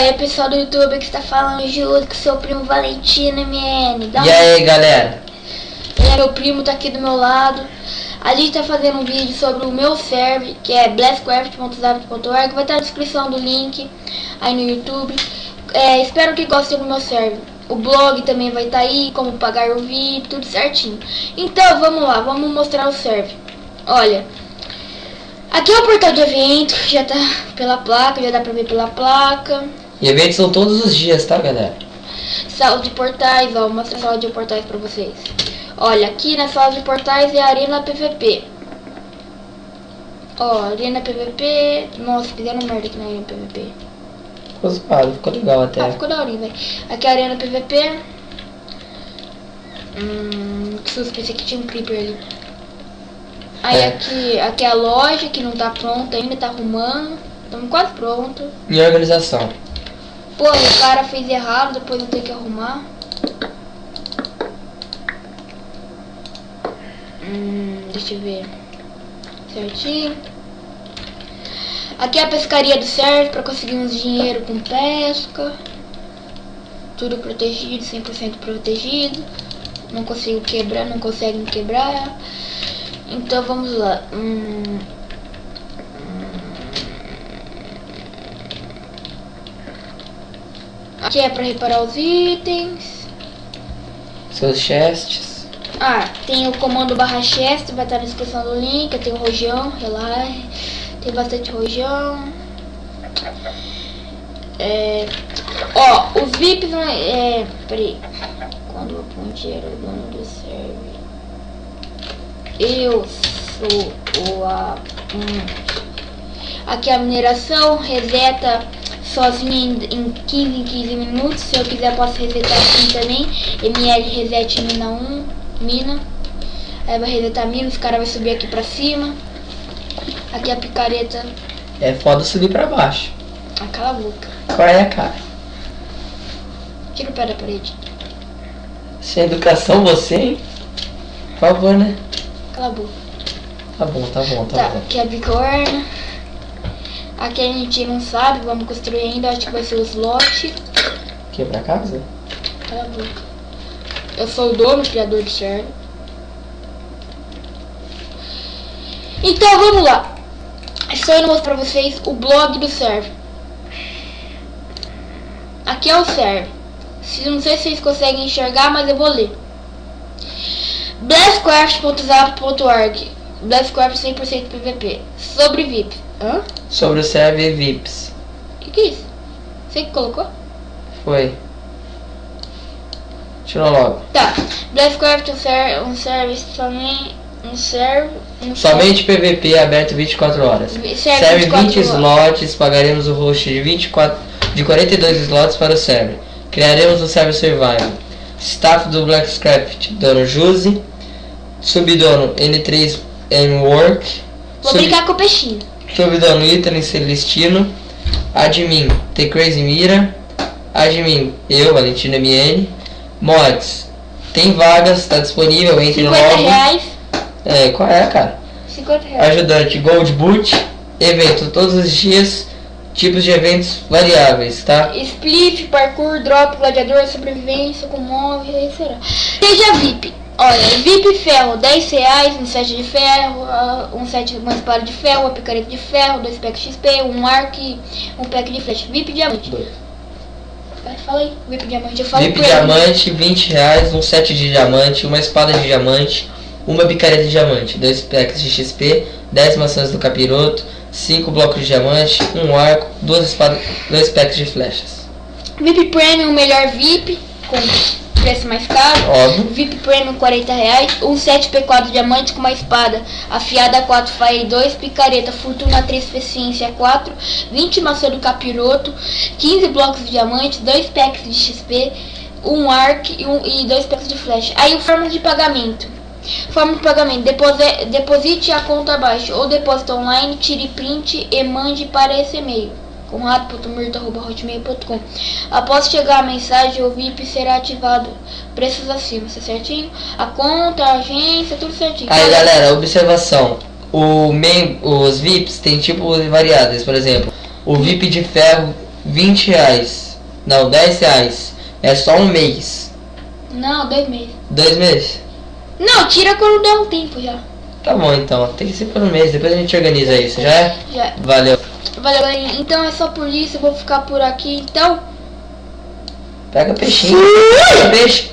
aí pessoal do YouTube que está falando junto com seu primo Valentino MN. E aí galera? Meu primo tá aqui do meu lado. A gente tá fazendo um vídeo sobre o meu server, que é blastcraft.zap.org. Vai estar na descrição do link aí no YouTube. Espero que gostem do meu server. O blog também vai estar aí, como pagar o VIP, tudo certinho. Então vamos lá, vamos mostrar o server. Olha, aqui é o portal de evento, já tá pela placa, já dá pra ver pela placa. E eventos são todos os dias, tá galera? Sala de portais, ó, vou mostrar a sala de portais pra vocês. Olha, aqui na sala de portais é a Arena PVP. Ó, Arena PVP. Nossa, fizeram merda aqui na Arena PVP. Ficou zoado, ficou legal até. Ah, ficou daorinha, velho. Aqui é a Arena PVP. Que susto, pensei que tinha um creeper ali. Aí aqui é a loja, que não tá pronta ainda, tá arrumando. Estamos quase pronto. E organização? Pô, o cara fez errado, depois eu tenho que arrumar. Deixa eu ver certinho. Aqui é a pescaria do server para conseguir uns dinheiro com pesca. Tudo protegido, 100% protegido. Não consigo quebrar, não conseguem quebrar. Então vamos lá. Aqui é para reparar os itens. Seus chests. Tem o comando /chest, vai estar na descrição do link. Tem o rojão, relaxa. Tem bastante rojão. Os VIPs não peraí. Quando o Ponte era o dono do server, eu sou o Aqui a mineração reseta sozinha em 15 minutos. Se eu quiser posso resetar assim também. ML reset mina. Aí vai resetar mina, os caras vão subir aqui pra cima. Aqui a picareta. É foda subir pra baixo. Cala a boca. Qual é, cara? Tira o pé da parede. Sem educação você, hein? Por favor, né? Cala a boca. Tá bom. Tá, aqui é a bigorna. Aqui a gente não sabe, vamos construir ainda, acho que vai ser o slot. Aqui é pra casa? Cala a boca. Eu sou o dono, criador de server. Então vamos lá. Estou indo mostrar pra vocês o blog do server. Aqui é o server. Não sei se vocês conseguem enxergar, mas eu vou ler. blastcraft.zap.org. Blastcraft 100% PVP. Sobre VIP. Sobre o server VIPs. Que é isso? Você que colocou? Foi. Tirou logo. Tá. Blastcraft um service também. Somente PVP aberto 24 horas. Serve 20 slots. Pagaremos o host de 42 slots para o server. Criaremos o server survival. Staff do Blastcraft: dono Juse, subdono N3M Work. Vou brincar com o peixinho. Subdono Italy Celestino. Admin The Crazy Mira. Admin eu, Valentino MN. Mods, tem vagas, está disponível, entre logo. R$50. Qual é, cara? R$50. Ajudante Gold Boot. Evento todos os dias. Tipos de eventos variáveis, tá? Spliff, parkour, drop, gladiador, sobrevivência, com móvel, será. Seja VIP. Olha, VIP ferro, R$10, um set de ferro, uma espada de ferro, uma picareta de ferro, 2 packs XP, um arco e um pack de flecha. VIP diamante. Fala aí, VIP diamante, eu falo. VIP diamante, R$20, um set de diamante, uma espada de diamante, uma picareta de diamante, 2 packs de XP, 10 maçãs do capiroto, 5 blocos de diamante, um arco, 2 packs de flechas. VIP Premium, melhor VIP, com preço mais caro. Óbvio. VIP Premium, R$40, um set P4 diamante com uma espada afiada 4, Fire 2, picareta, fortuna 3, eficiência 4, 20 maçã do capiroto, 15 blocos de diamante, 2 packs de XP, um arco e 2 packs de flecha. Aí forma de pagamento. Deposite a conta abaixo ou depósito online, tire print e mande para esse e-mail: conrado.mirto@hotmail.com. Após chegar a mensagem, o VIP será ativado. Preços acima, tá certinho? A conta, a agência, tudo certinho. Aí galera, observação. Os VIPs tem tipos variáveis. Por exemplo, o VIP de ferro R$20. Não, R$10. É só um mês. Não, 2 meses. 2 meses? Não, tira quando der um tempo já. Tá bom então, tem que ser por um mês, depois a gente organiza isso, já é? Já. Valeu. Valeu, galerinha. Então é só por isso, eu vou ficar por aqui, então. Pega peixinho. Pega peixe.